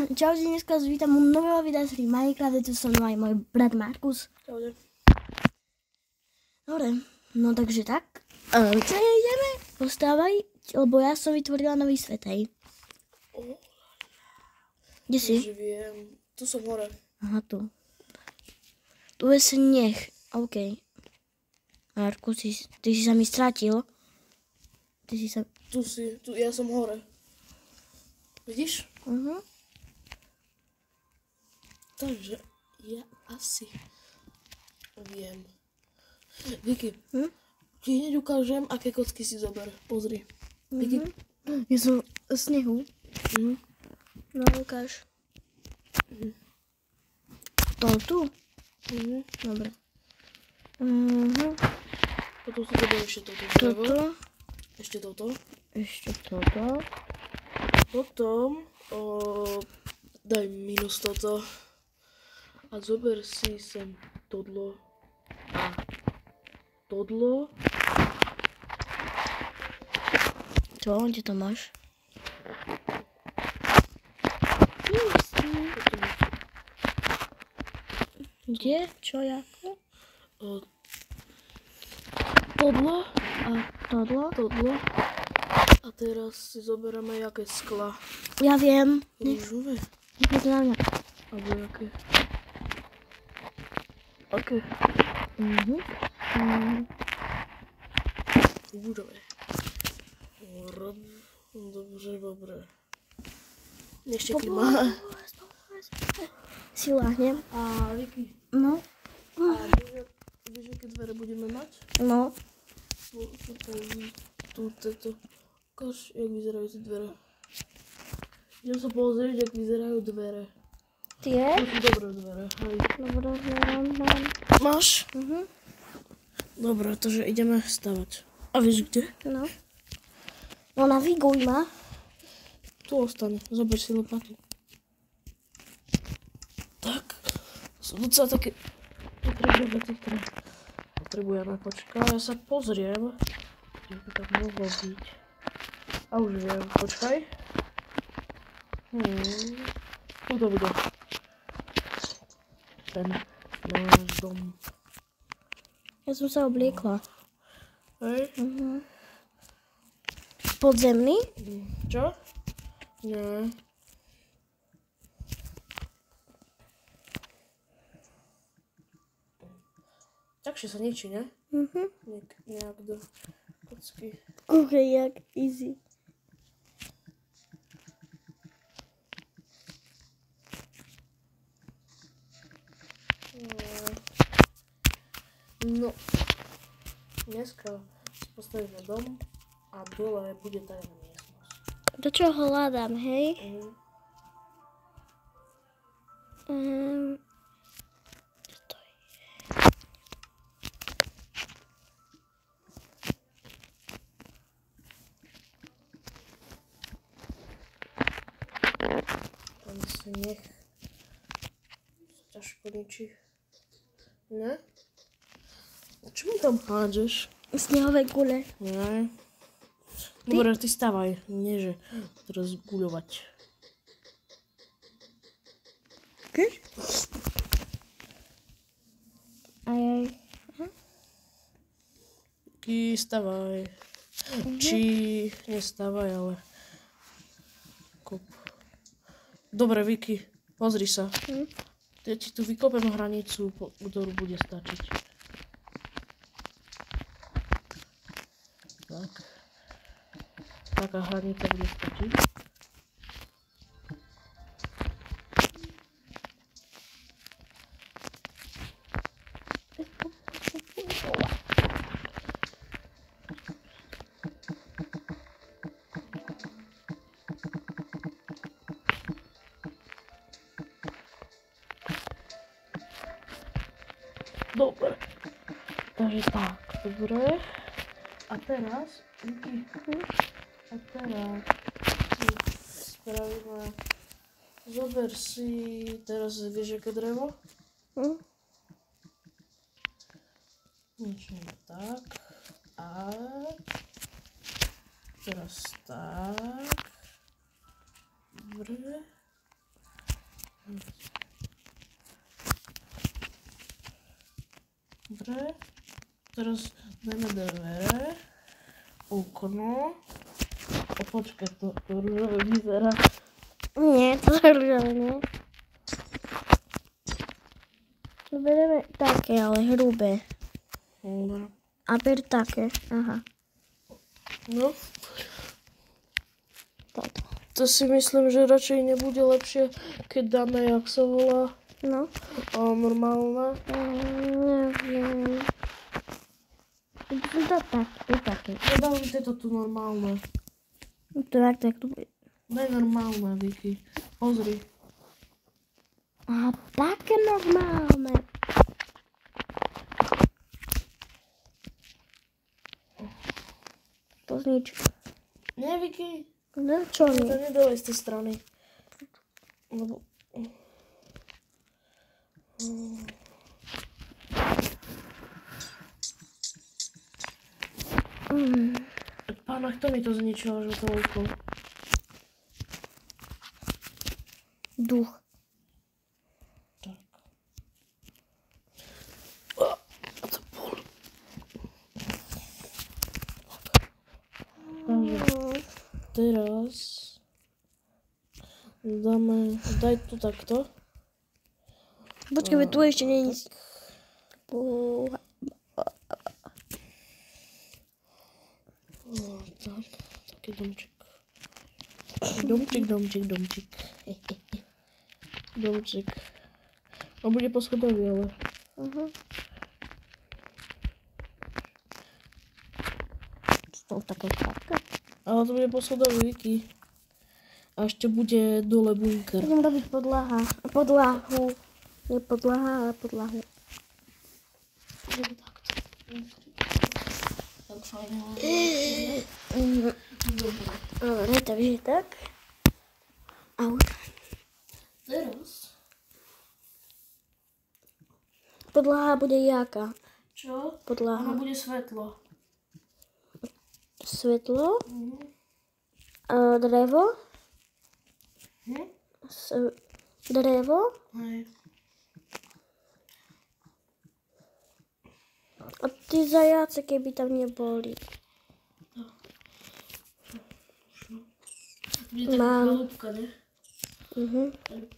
Čaute, dneska vás vítam u nového videa z hry Minecraft, je tu so mnou aj môj brat Markus. Čaute. Dobre, no takže tak. Čo ideme? Postávaj, lebo ja som vytvorila nový svet, hej. Kde si? Už viem. Tu som hore. Aha, tu. Tu je sneh, OK. Markus, ty si sa mi stratil. Ty si sa... Ja som hore. Vidíš? Takže ja asi viem. Vicky, ti hneď ukážem, aké kocky si zober. Pozri. Vicky. Ja som v snehu. No, ukáž. To tu? Dobre. Potom si zober ešte toto drevo. Toto. Ešte toto. Ešte toto. Potom daj minus toto. A zober si sem todlo. A todlo. Čo? Kde to máš? Kde? Čo? Jako? Todlo. A todlo? Todlo. A teraz si zoberieme jaké skla. Ja viem. Rúžové. Nech to na mňa. Alebo jaké? Aké? Rúžové. Dobre, dobre. Neštekli ma. Si láhnem. A Vicky, No. vieš, aké dvere budeme mať? No. Tu. Ukáž, jak vyzerajú tie dvere. Idem sa pozrieť, jak vyzerajú dvere. Tie? To sú dobré dvere, hej. Dobre, Máš? Dobre, takže ideme stavať. A vieš kde? No. No naviguj ma. Tu ostane, zober si lopatu. Tak, to sú docela také potrebné veci, ktoré potrebujeme. Počkaj, ja sa pozriem, kde by tak mohlo byť. A už viem, počkaj. Tu to bude. Ten náš dom. Ja som sa obliekla. Hej? Podzemný? Čo? Nie. Takže sa ničí, ne? Nejak do kocky. Kúkaj, jak easy. No. Dneska si postavíme dom a dole bude tajná miestnosť. Do čoho hľadám, hej? Čo to je? Ten sneh sa ťažko ničí. Ne? A čo mi tam hádžeš? Snehové gule. Ne. Dobre, ty stavaj, nie že teraz guľovať. Okay. Ajaj. Ty stavaj. Či nestávaj, ale kop. Dobre, Vicky, pozri sa. Ja ti tu vykopem hranicu, ktorú bude stačiť. Tak. Taká hranica bude stačiť. Dobre. Takže tak, dobre. A teraz, a teraz spravíme, zober si, teraz vieš aké drevo? Niečo tak, a teraz tak, dobre, Dobre. Teraz dajme dvere. Okno. A počkaj, to rúžové vyzerá. Nie, to rúžové nie. Bereme také, ale hrubé. Dobre. A ber také, aha. No. Toto. To si myslím, že radšej nebude lepšie, keď dáme, jak sa volá, No. normálne. Neviem. To také. Dám tieto tu normálne. Tak tu bude. Daj normálne, Vicky. Pozri. A také normálne. To znič. Nie, Vicky. No čo To nie? nedávaj z tej strany. Lebo... Pána, kto mi to zničil, že toľko? Duch. Tak. A to boli. Takže teraz dáme, daj tu takto. Počkaj, tu ešte nie je nic. Tak, taký domček. Domček. Domček. On bude poschodový, ale... To také špatné. Ale to bude poschodový, Vicky. A ešte bude dole bunker. Idem robiť podlahu. Nie podlaha, ale podlahu. Tak fajne. Dobre, takže tak. Out. Teraz? Podlaha bude jaká? Čo? Ono Podlaha. bude svetlo. Svetlo. Drevo. Drevo. Hej. A tí zajace, keby tam neboli. Bude taká Mám. chalúbka, ne? Chalúbka.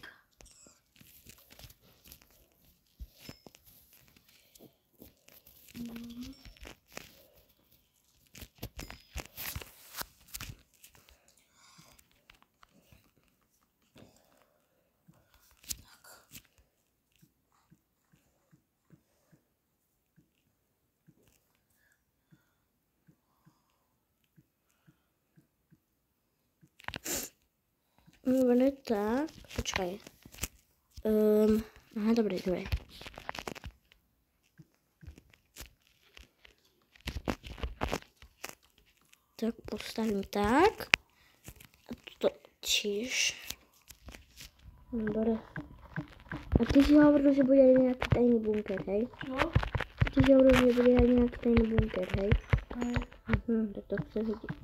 Dobre, tak. Počkaj. Aha, dobre. Tak postavím tak. A toto tiež. Dobre. A ty si hovoril, že bude aj nejaký tajný bunker, hej? Čo? Ty si hovoril, že bude aj nejaký tajný bunker, hej? Hej. Tak to chcem vidieť.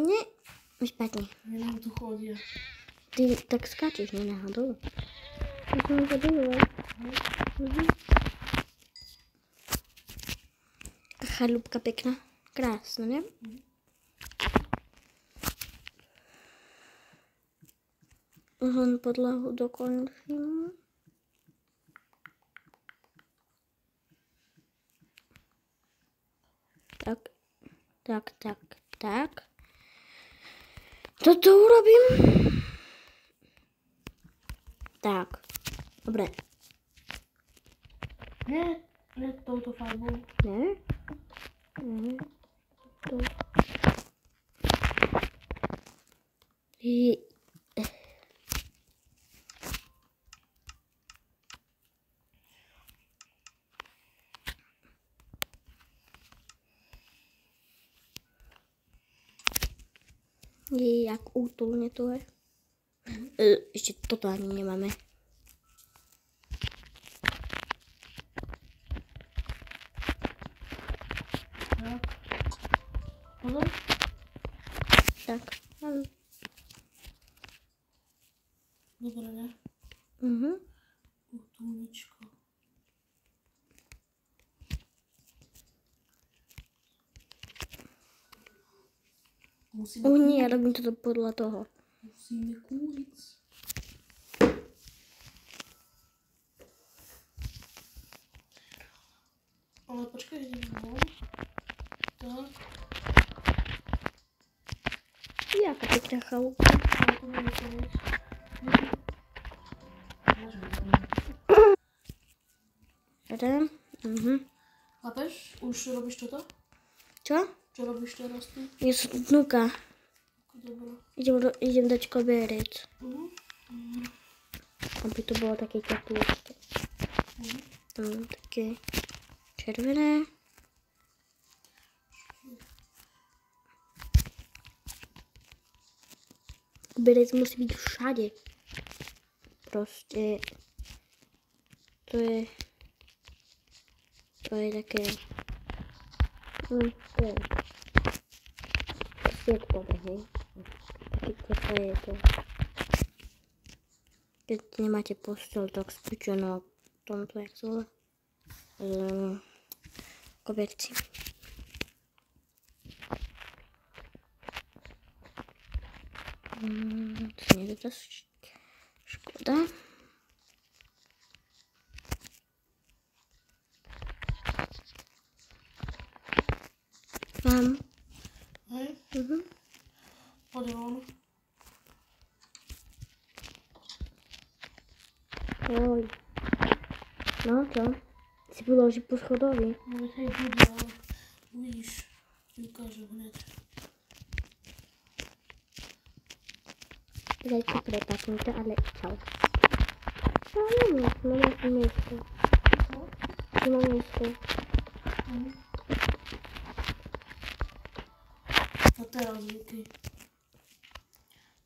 Nie, mi spadne. Nemám tu chodia. Ty tak skáčeš, nie náhodou. Ja som to dívala. Chalúbka pekná. Krásna, ne? Už len podlahu dokončím. tak. Toto urobím. Tak. Dobre. Nie touto farbou. Ne? To. Jak útulne to je. Ešte toto ani nemáme. Tak. Pozor. Tak. Dobre, ne? Útulničko. Musíme Nie, ja robím toto podľa toho. Musíme kúriť. Ale počkaj, idem von. Tak. Jaká pekná chalúpa. Ale to nie je koniec. Teda. Chápeš? Už robíš toto? Čo? Čo robíš teraz ty? Ja som vnúka. Dobre. Idem dať koberec. Aby to bolo také teplúčke. Také červené. Koberec musí byť všade. Proste to je také to je sietkové, hej. Také teplé je to. Keď nemáte posteľ, tak spíte na tomto, jak sa volá, koberci. To nie je dosť škoda. Mám. Hej? Poď von. Oj. No čo? Si povedal, že po schodovi. No veď hej, bude, ale uvidíš. Ti ukážem hneď. Daj to prepasnite, ale čau. Čau, mám miesto. Mám miesto. A teraz Vicky.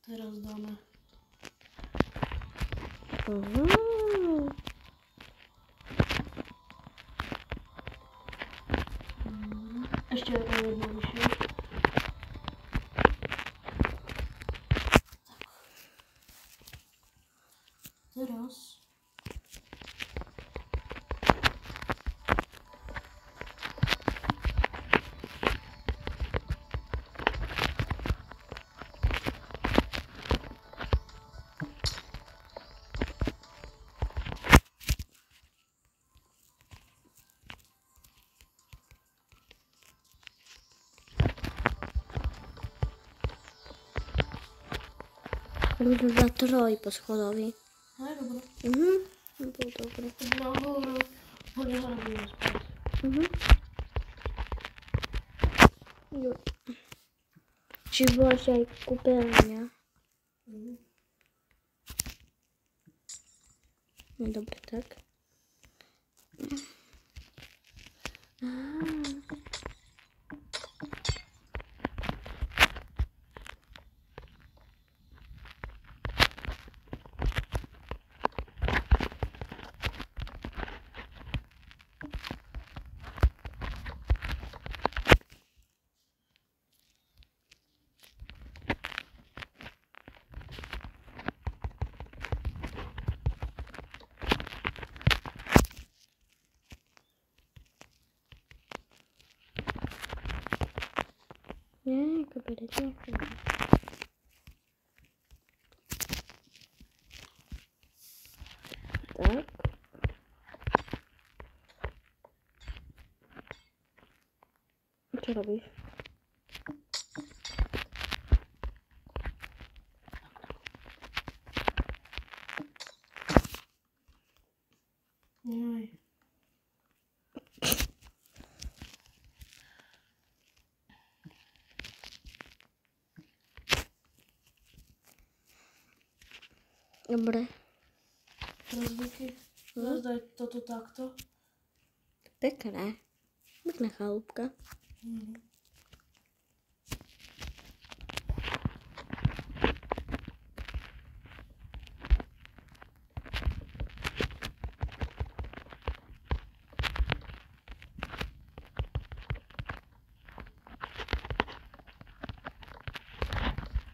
Teraz dáme. Ešte o jedno vyššie. Teraz Budú za troj po schodovi. hej, dobre. Bolo dobre. Poď nahore. Poď nahore budeme spať. Jo. Či bola ešte aj kúpeľňa. No dobre, tak. Nie, koberec nechcem. Tak. Čo robíš? Dobre. Teraz Vicky, teraz daj toto takto. Pekné. Pekná chalúbka.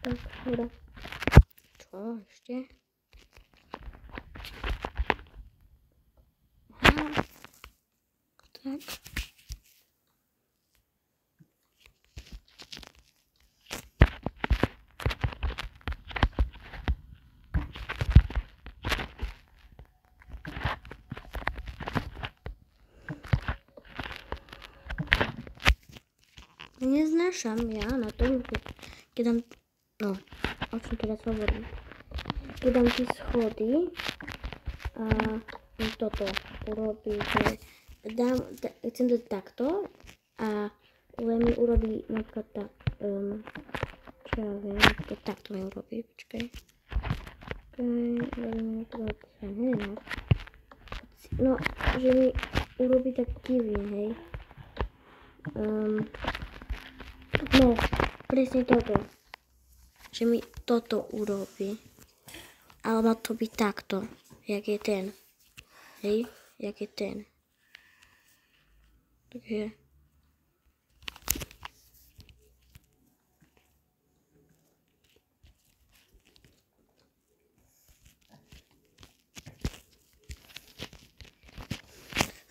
Tak, dobre. Čo ešte? Aha. Tak. Neznášam ja na tom, keď dám, no, o čom teraz hovorím. Keď dám tie schody a toto urobí, že chcem to takto a mi urobí napríklad tak, čo ja viem, napríklad takto mi urobí, počkaj. Urobí napríklad, ja neviem, no, že mi urobí tak divne, hej. No, presne toto. Že mi toto urobí. Ale má to byť takto. Jak je ten. Hej? Jak je ten. Takže...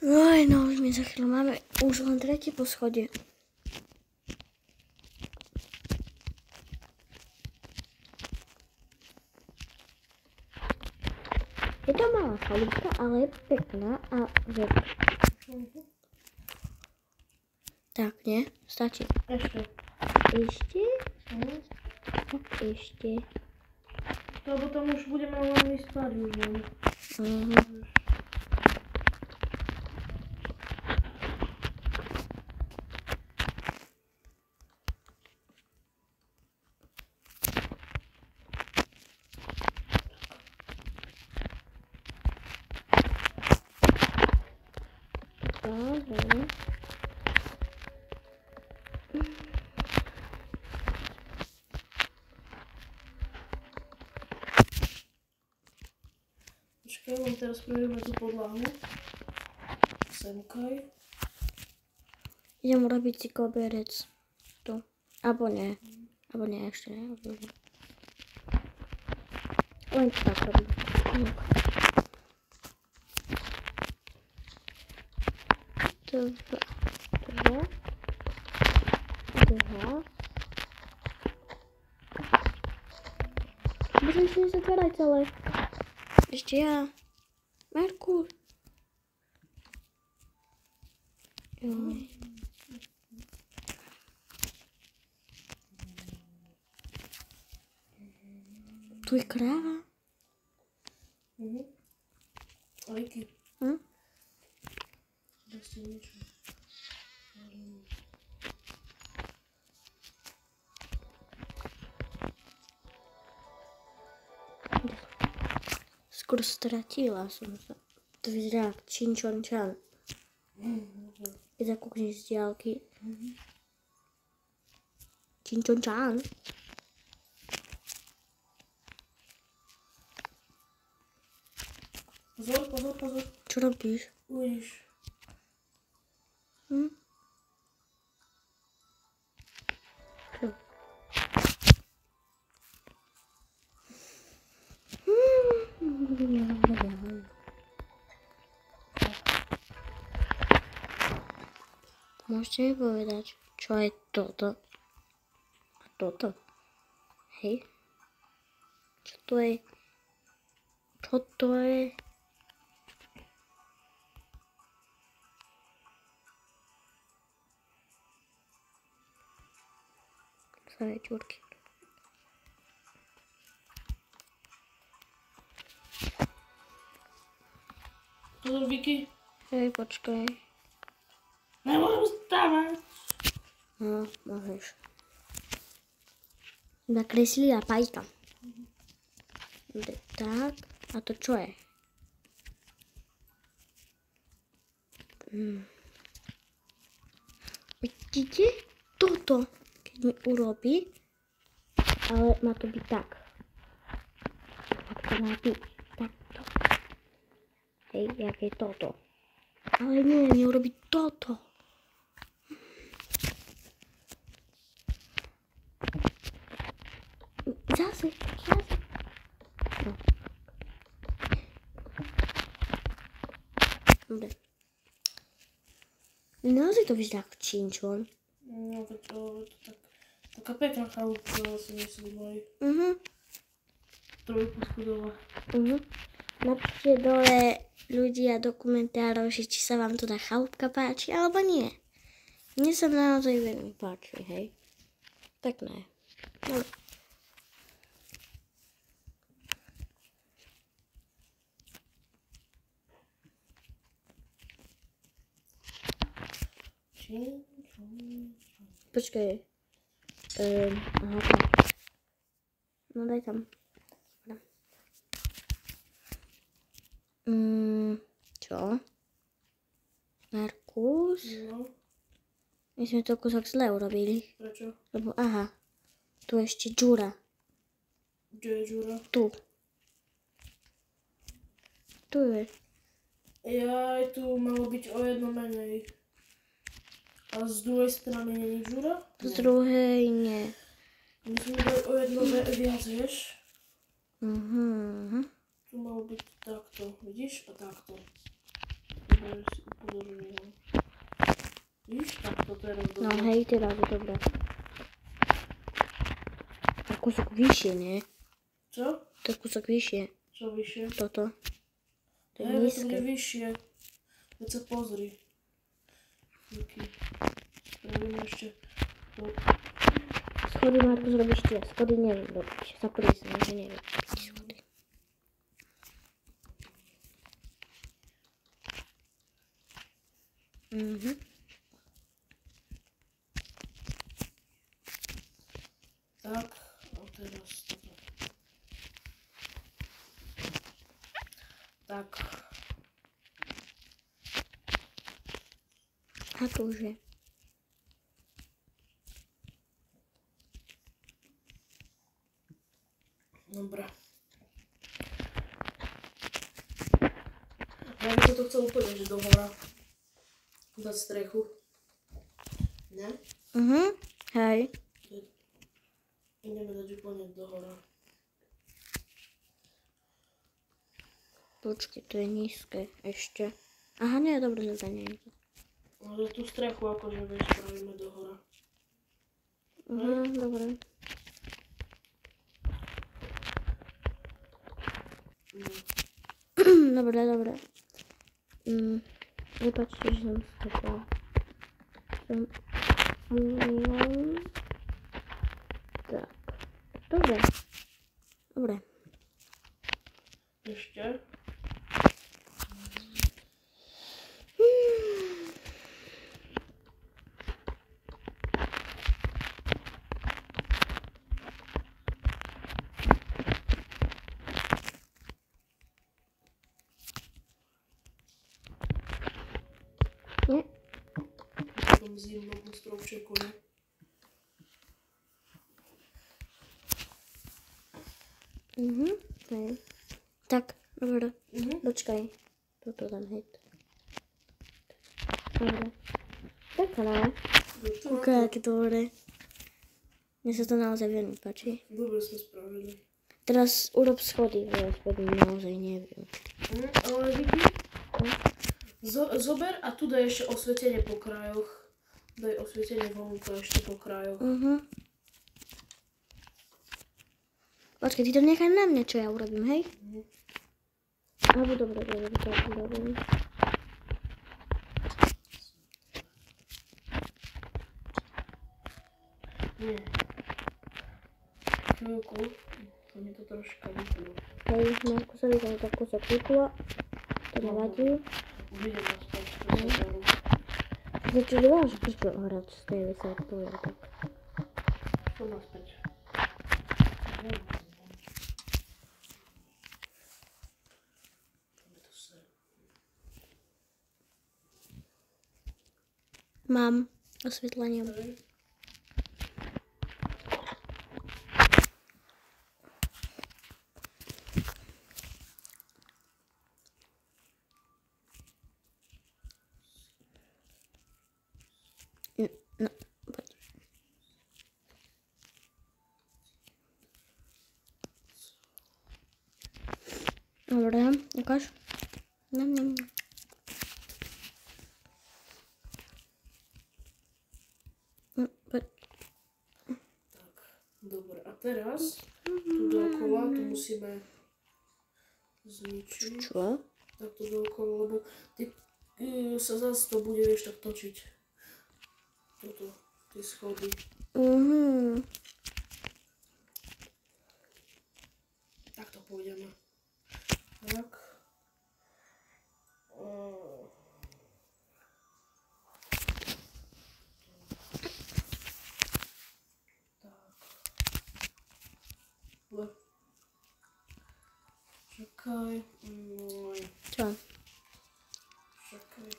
Oj, no už mi za chvíľu máme už len 3. poschodie. Je to malá chalúbka, ale je pekná a veľká. Tak, nie? Stačí. Ešte. Ešte? Tak ešte. Lebo tam už budeme len my spať už len. Počkaj, len teraz prejdeme tú podlahu. Semkaj. Idem urobiť si koberec. Tu. Abo nie. Abo nie, ešte nie. Len to tak robím. Dva. Musím si nezatvárať celé. Ešte ja. Merkur. Joj. Tu je kráva. Ajky. Dá si niečo. Skoro stratila som sa. To vyzerá jak Činčončan. Keď zakúkneš z diaľky. Činčončan. Pozor, pozor, pozor. Čo robíš? Uvidíš. Čo? Môžete mi povedať, čo je toto? A toto? Hej? Čo to je? Čo to je? Svoje čurky. Pozor, Vicky. Hej, počkaj. Nemôžem stávať. No, môžeš. Nakreslila pajka. Tak. A to čo je? Vidíte? Toto, keď mi urobí, ale má to byť tak. Tak to má byť. Takto. Hej, jak je toto. Ale nie, mi urobí toto. Zase. No. Dobre. Naozaj to vyzerá ako činčon. No to tak. Taká pekná chalúbka, si myslím aj. Trojposchodová. Napíšte dole ľudia do komentárov, že či sa vám tá chalúbka páči, alebo nie. Mne sa naozaj veľmi páči, hej. Pekné. No. Počkaj. Aha, tak. No daj tam. Čo? Markus? No, My sme to kúsok zle urobili. prečo? Lebo aha, tu je ešte džúra. Kde je žúra? Tu. Tu je. Jaj, tu malo byť o jedno menej. A z druhej strany není žúra? Z druhej nie. Musíme dať o jedno viac, vieš? Tu malo byť takto, vidíš? A takto. Dobre, si upozorujem. Vidíš? Takto teraz dobre. No hej, teraz je dobré. To je kúsok vyššie, nie? Čo? To je kúsok vyššie. Čo vyššie? Toto. To je Hej, to nízke. bude vyššie. Veď sa pozri. Díky. Spravíme ešte to. Schody, Markus, robíš ty. Schody neviem robiť. Sa priznám, že neviem robiť schody. Tak, a teraz toto. Tak. A to už je. Dobre. Ja by som to chcel úplne, že do hora. Dať strechu. Ne? Hej. Ideme dať úplne do hora. Počkej, to je nízke ešte. Aha, nie, dobre, to nie je. Ale tú strechu akože vieš, spravíme do hora. Dobre. Dobre. Vypačte, že som stopila. Tak. Dobre. Ešte. Nie? V tom zimnom stropčeku, ne? Hej. Tak, dobre. Počkaj. Toto dám, hej. Dobre. Pekné. Aké dobre. Mne sa to naozaj veľmi páči. Dobre sme spravili. Teraz urob schody, ale schody naozaj neviem. Ale vidíš? Zober a tu daj ešte osvietenie po krajoch. Daj osvietenie vonku ešte po krajoch. Počkaj, ty to nechaj na mňa, čo ja urobím, hej? Alebo dobre, tak urobím. Nie. Chvíľku. To mi to troška vyplo. Hej, Markusovi tam tak kúsok vyplo. To nevadí. Uvidím naspäť, čo sa berú. Začudovala, že prečo hrať z tej sa povie tak. Čo naspäť? Mám osvietlenie. Hej. No, poď. Dobre, ukáž. Poď. Tak, dobre. A teraz tu dookola to musíme zničiť. Čo? Takto dookola, lebo ty sa zase to bude, vieš, tak točiť. Toto, tie schody. Takto pôjdeme. Tak. Čakaj. Čo? Čakaj.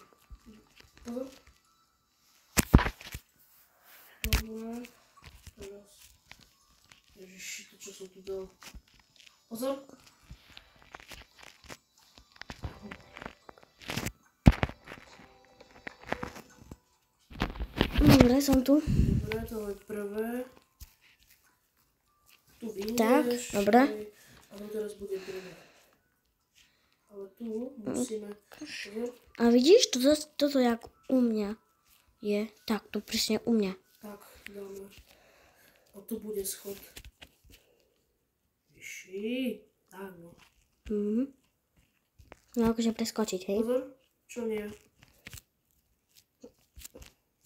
Pozor. Dobre. Teraz. Ježiši, to čo som tu dal. Pozor. Dobre, som tu. Dobre, to je prvé. Tu vyjdeš. Tak, dobre. A to teraz bude prvé. Ale tu musíme... Pozor. A vidíš, toto jak u mňa je. Tak, to presne u mňa. Tak, dáme. A tu bude schod. Vyšší. Tak, no. No, akože preskočiť, hej? Pozor. Čo nie?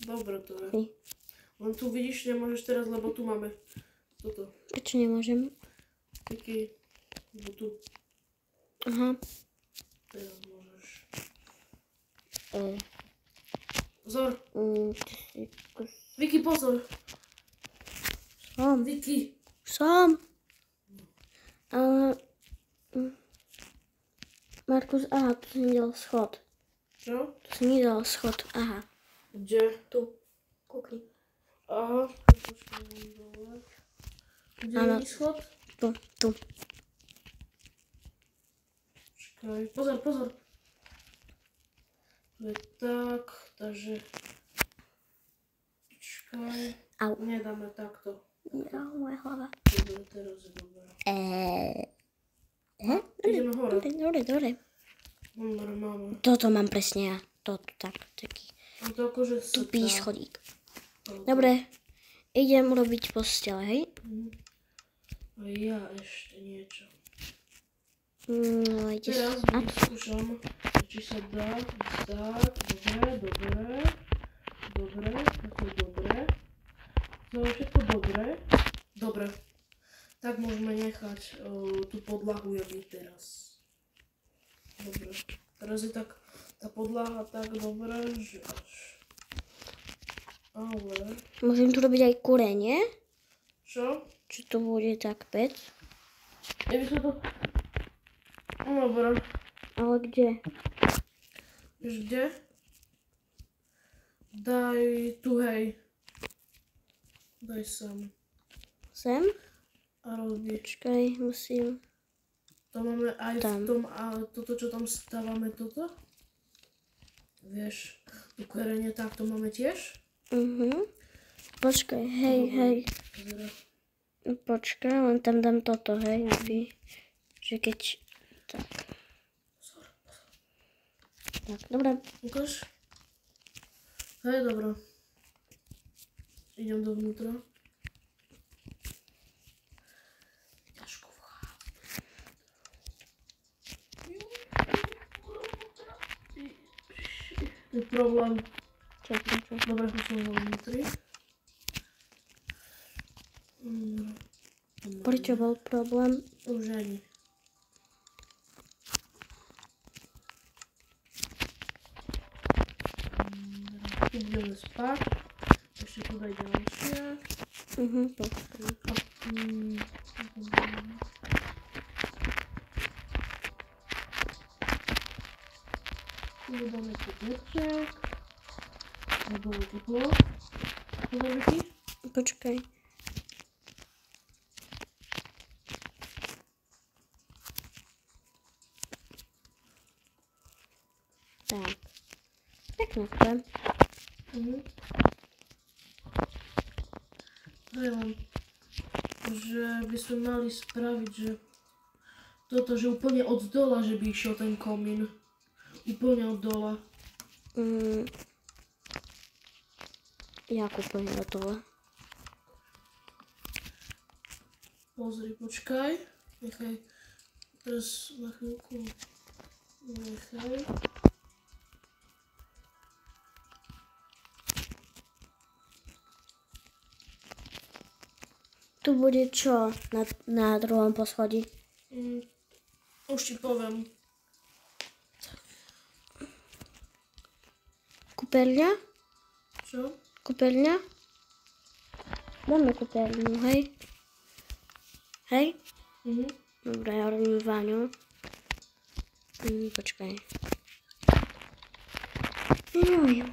Dobre to je. Hej. Len tu vidíš, nemôžeš teraz, lebo tu máme toto. Prečo nemôžem? Taký, lebo tu. Aha. Teraz môžeš. Pozor. Vicky, pozor. Som. Vicky. Som. Markus, aha, tu som nedal schod. Čo? Tu som nedal schod, aha. Kde? Tu. Kúkni. Aha. Počkaj, dole. Kde Áno. je schod? Tu. Počkaj, pozor, pozor. To je tak, takže... Počkaj. Au. Nedáme takto. Ja, moja hlava. Dobre, teraz je dobré. Ideme hore. Dobre. Dobre, máme. Toto mám presne ja. Toto tak, taký A to akože sa tupý dá. schodík. Dobre, idem urobiť postele, hej? A ja ešte niečo. No, ide Teraz sa. vyskúšam, či sa dá tak. Dobre. Toto je dobré. To je všetko dobré. Dobre. Tak môžeme nechať tú podlahu, jak je teraz. Dobre. Teraz je tak tá podlaha tak dobrá, že až... Ale... Môžem tu robiť aj kurenie? Čo? Či to bude tak pec? Ja by som to... Dobre. Ale kde? Vieš kde? Daj tu, hej. Daj sem. Sem? A robí. Počkaj, musím. To máme aj Tam. v tom, a toto, čo tam stávame, toto? Vieš, ukverenie tak, to máme tiež? Počkaj, hej. Pozeraj. Počkaj, len tam dám toto, hej, aby... Že keď... Tak. Tak, dobre. Ukáž? Hej, dobré. Idem dovnútra. Ťažko vchádzať. To je problém. Čo? Dobre, už som dovnútri. Prečo bol problém? Už ani. Tu budeme spať. Ešte tu daj ďalšie. Tu dáme tu deček. No bolo teplo. Nožiky. Počkaj. Tak. Pekné to je. Len, že by sme mali spraviť, že toto, že úplne od dola, že by išiel ten komín. Úplne od dola. Jak úplne od dole? Pozri, počkaj. Nechaj. Teraz na chvíľku. Nechaj. Tu bude čo na druhom poschodí? Už ti poviem. Kúpeľňa? Čo? Kúpeľňa? Máme kúpeľňu, hej? Hej? Dobre, ja robím váňu. Počkaj. Joj.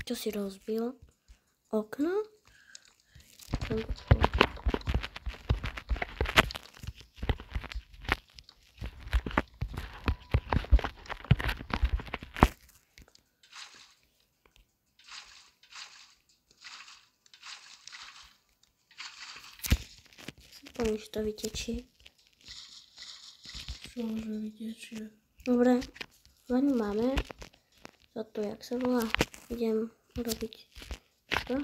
Čo si rozbil? Okno? Poviem, že to vytečie. Čo, že vytečie? Dobre, vaňu máme. Toto, jak sa volá? Idem urobiť to.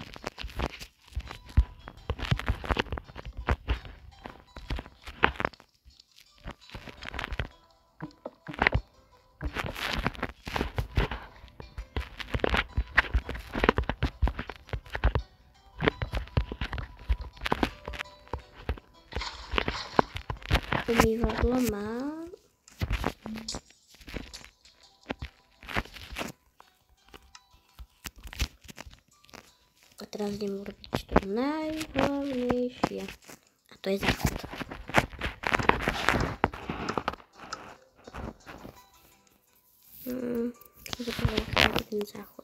Umývadlo má. A teraz idem urobiť to najhlavnejšie. A to je záchod. Čo to povedať, ten záchod.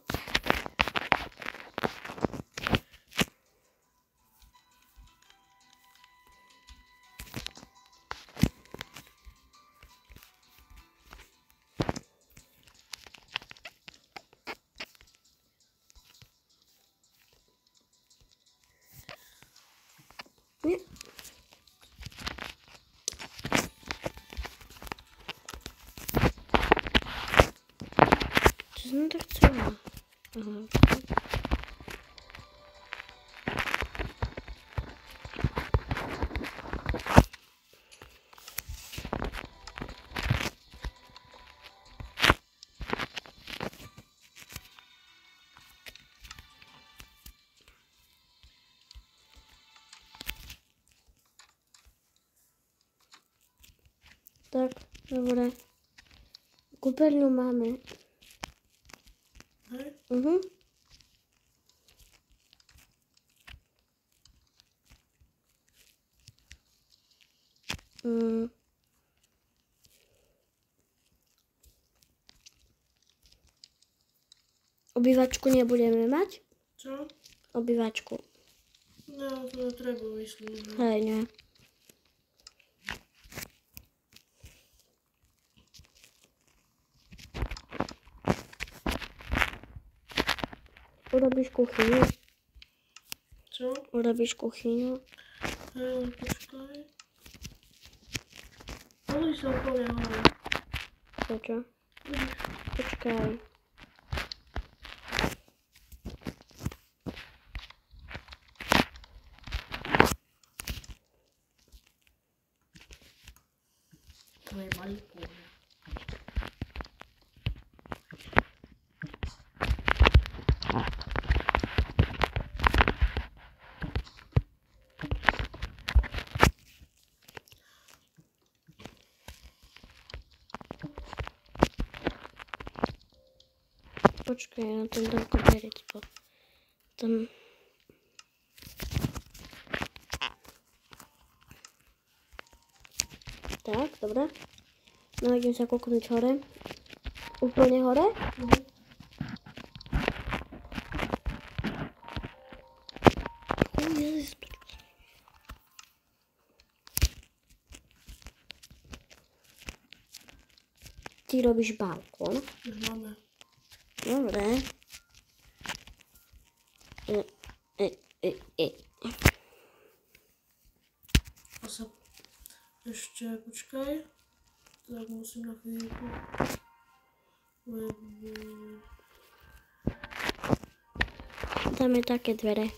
Nie. Čo som to chcela? Tak, dobre. Kúpeľňu máme. Hej? Obývačku nebudeme mať? Čo? Obývačku. No, to netreba, myslím. Hej, nie. Urobíš kuchyňu? Čo? Urobíš kuchyňu? Hej, počkaj. Pozri sa úplne hore. Čo? Počkaj. To je malý kôň. Počkaj, ja na ten dám koberec potom. Tak, dobre. No idem sa kúknúť hore. Úplne hore? Ty robíš balkón. Už máme. Dobre. Ešte počkaj. Tak musím na chvíľku. Dáme také dvere.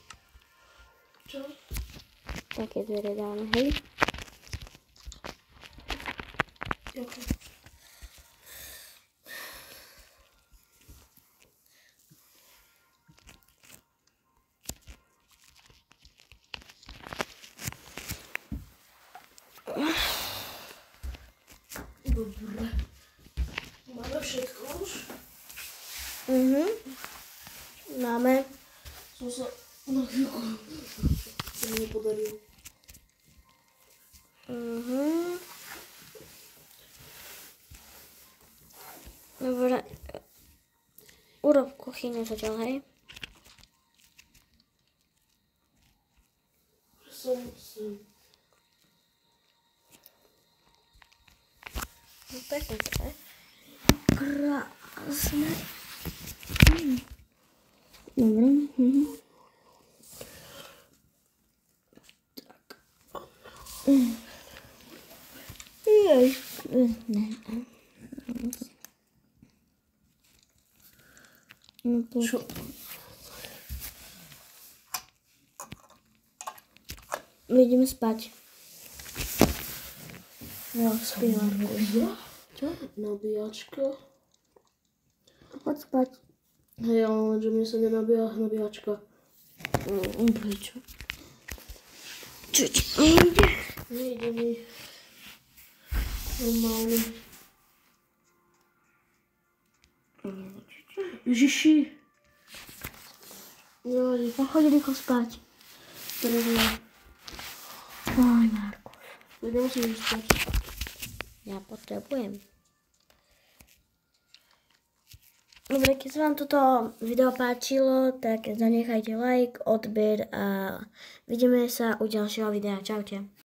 Čo? Také dvere dáme, hej? Okay. Dobre. Máme všetko už? Máme. Som sa na chvíľku nepodaril. Dobre. Urob kuchyňu zatiaľ, hej? Som. No pekne to je. Krásne. Dobre. Tak. Jej. Ne. No to... Čo? Ideme spať. Ja spím, Marko. Čo? Nabíjačka. Poď spať. Hej, ale že mne sa nenabíja nabíjačka. Prečo? Čo ti nejde? Nejde mi. Normálne. Ježiši. Joj, Choď rýchlo spať. teraz ne. Oj, Marko. Ja nemusím ísť spať. Ja potrebujem. Dobre, keď sa vám toto video páčilo, tak zanechajte like, odber a vidíme sa u ďalšieho videa. Čaute.